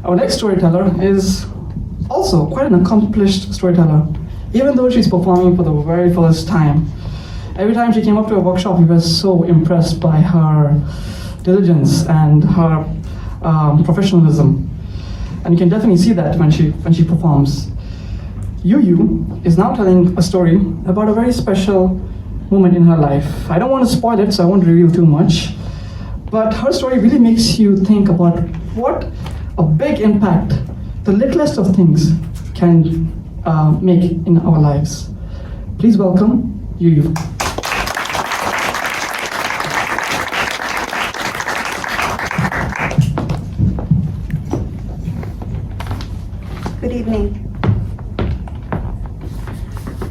Our next storyteller is also quite an accomplished storyteller, even though she's performing for the very first time. Every time she came up to a workshop, we were so impressed by her diligence and her professionalism. And you can definitely see that when she performs. Yuyu is now telling a story about a very special moment in her life. I don't want to spoil it, so I won't reveal too much. But her story really makes you think about what a big impact the littlest of things can make in our lives. Please welcome Yuyu. Good evening.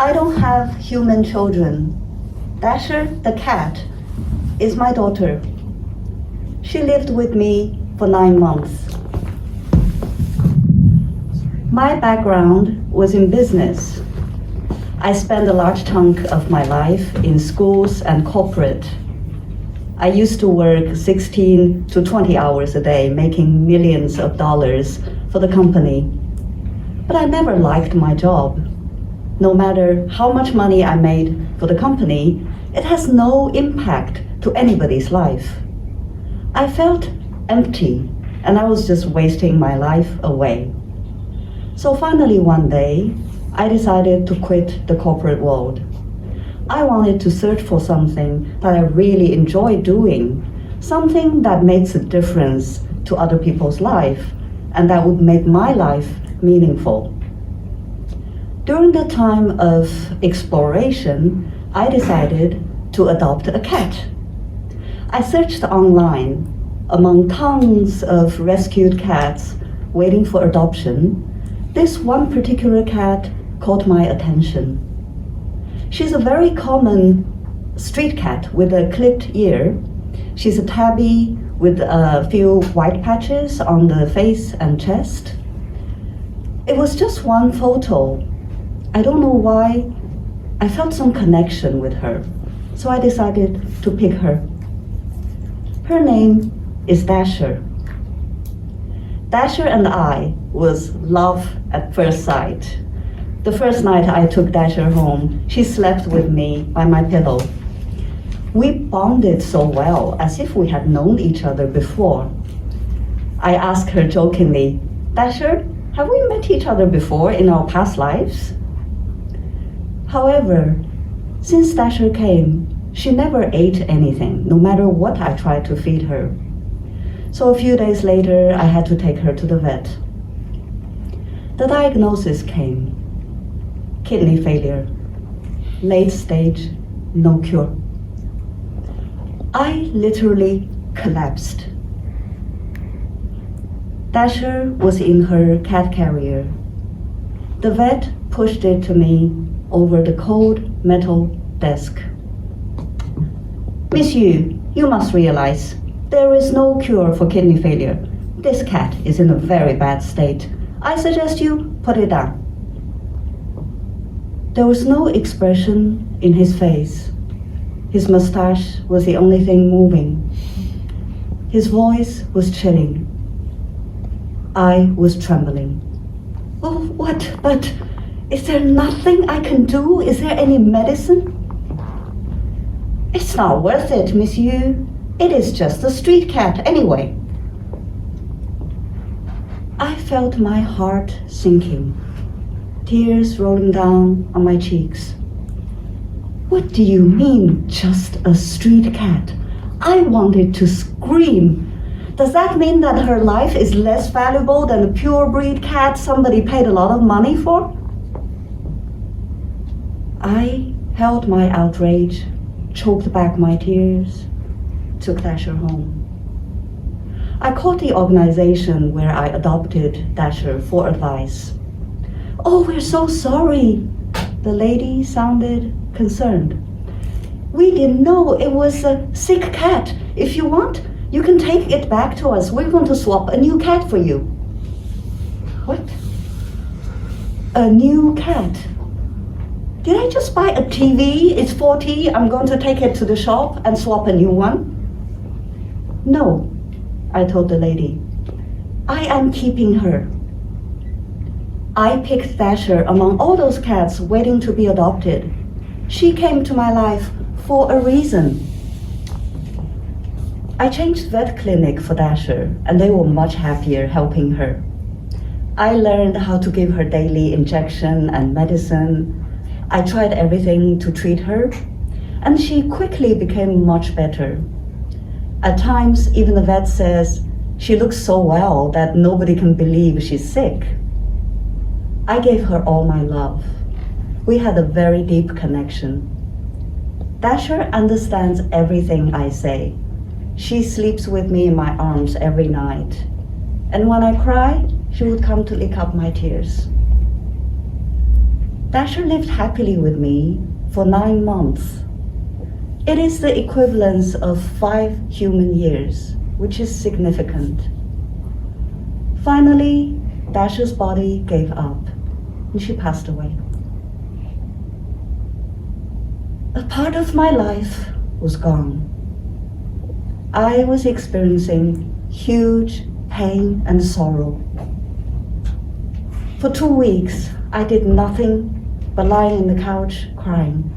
I don't have human children. Dasher, the cat, is my daughter. She lived with me for 9 months. My background was in business. I spent a large chunk of my life in schools and corporate. I used to work 16 to 20 hours a day, making millions of dollars for the company. But I never liked my job. No matter how much money I made for the company, it has no impact to anybody's life. I felt empty, and I was just wasting my life away. So finally one day, I decided to quit the corporate world. I wanted to search for something that I really enjoy doing, something that makes a difference to other people's life, and that would make my life meaningful. During the time of exploration, I decided to adopt a cat. I searched online among tons of rescued cats waiting for adoption. This one particular cat caught my attention. She's a very common street cat with a clipped ear. She's a tabby with a few white patches on the face and chest. It was just one photo. I don't know why, I felt some connection with her, so I decided to pick her. Her name is Dasher. Dasher and I was love at first sight. The first night I took Dasher home, she slept with me by my pillow. We bonded so well, as if we had known each other before. I asked her jokingly, "Dasher, have we met each other before in our past lives?" However, since Dasher came, she never ate anything, no matter what I tried to feed her. So a few days later, I had to take her to the vet. The diagnosis came: kidney failure, late stage, no cure. I literally collapsed. Dasher was in her cat carrier. The vet pushed it to me over the cold metal desk. "Miss Yu, you must realize there is no cure for kidney failure. This cat is in a very bad state. I suggest you put it down." There was no expression in his face. His mustache was the only thing moving. His voice was chilling. I was trembling. "Oh, what? But is there nothing I can do? Is there any medicine?" "It's not worth it, Miss Yu. It is just a street cat anyway." I felt my heart sinking, tears rolling down on my cheeks. "What do you mean, just a street cat?" I wanted to scream. Does that mean that her life is less valuable than a purebred cat somebody paid a lot of money for? I held my outrage, choked back my tears, took Dasher home. I called the organization where I adopted Dasher for advice. "Oh, we're so sorry." The lady sounded concerned. "We didn't know it was a sick cat. If you want, you can take it back to us. We're going to swap a new cat for you." What? A new cat? Did I just buy a TV? It's 40, I'm going to take it to the shop and swap a new one? No, I told the lady. I am keeping her. I picked Dasher among all those cats waiting to be adopted. She came to my life for a reason. I changed vet clinic for Dasher, and they were much happier helping her. I learned how to give her daily injection and medicine. I tried everything to treat her, and she quickly became much better. At times, even the vet says she looks so well that nobody can believe she's sick. I gave her all my love. We had a very deep connection. Dasher understands everything I say. She sleeps with me in my arms every night. And when I cry, she would come to lick up my tears. Dasher lived happily with me for 9 months. It is the equivalence of 5 human years, which is significant. Finally, Dasher's body gave up, and she passed away. A part of my life was gone. I was experiencing huge pain and sorrow. For 2 weeks, I did nothing but lying in the couch crying.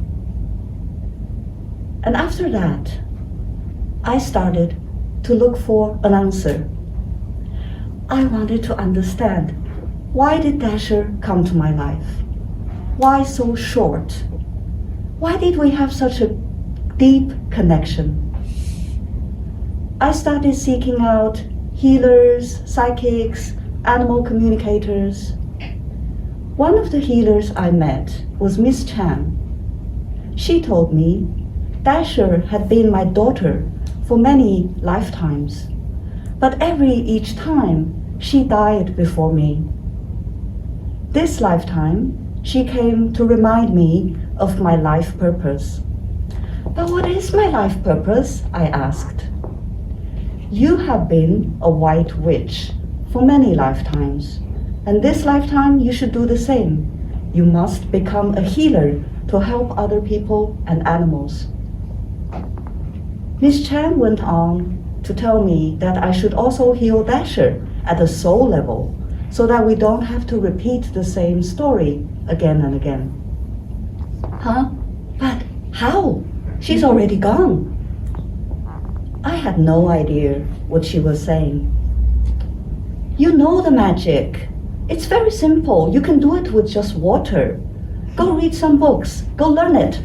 And after that, I started to look for an answer. I wanted to understand, why did Dasher come to my life? Why so short? Why did we have such a deep connection? I started seeking out healers, psychics, animal communicators. One of the healers I met was Miss Chan. She told me Dasher had been my daughter for many lifetimes, but each time she died before me. This lifetime, she came to remind me of my life purpose. But what is my life purpose? I asked. You have been a white witch for many lifetimes, and this lifetime you should do the same. You must become a healer to help other people and animals. Miss Chan went on to tell me that I should also heal Dasher at a soul level, so that we don't have to repeat the same story again and again. Huh? But how? She's already gone. I had no idea what she was saying. You know the magic. It's very simple. You can do it with just water. Go read some books. Go learn it.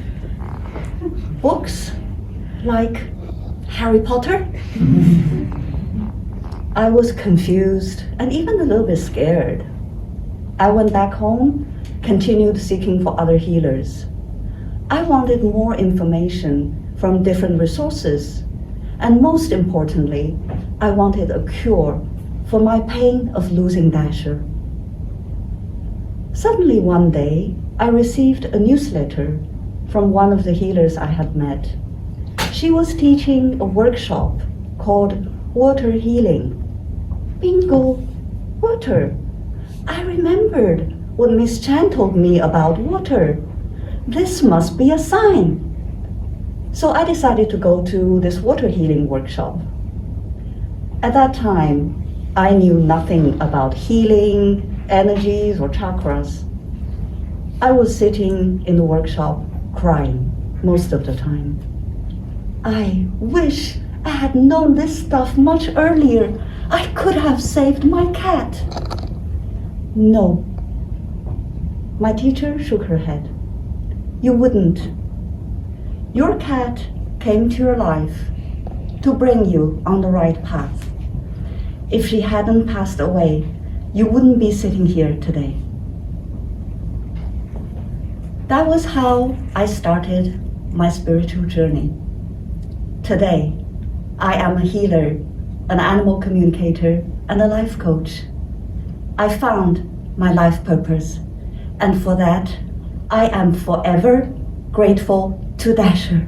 Books? Like Harry Potter? I was confused and even a little bit scared. I went back home, continued seeking for other healers. I wanted more information from different resources, and most importantly, I wanted a cure for my pain of losing Dasher. Suddenly one day, I received a newsletter from one of the healers I had met. She was teaching a workshop called Water Healing. Bingo! Water! I remembered what Miss Chan told me about water. This must be a sign. So I decided to go to this water healing workshop. At that time, I knew nothing about healing, energies, or chakras. I was sitting in the workshop crying most of the time. I wish I had known this stuff much earlier. I could have saved my cat. No. My teacher shook her head. You wouldn't. Your cat came to your life to bring you on the right path. If she hadn't passed away, you wouldn't be sitting here today. That was how I started my spiritual journey. Today, I am a healer, an animal communicator, and a life coach. I found my life purpose, and for that, I am forever grateful to Dasher.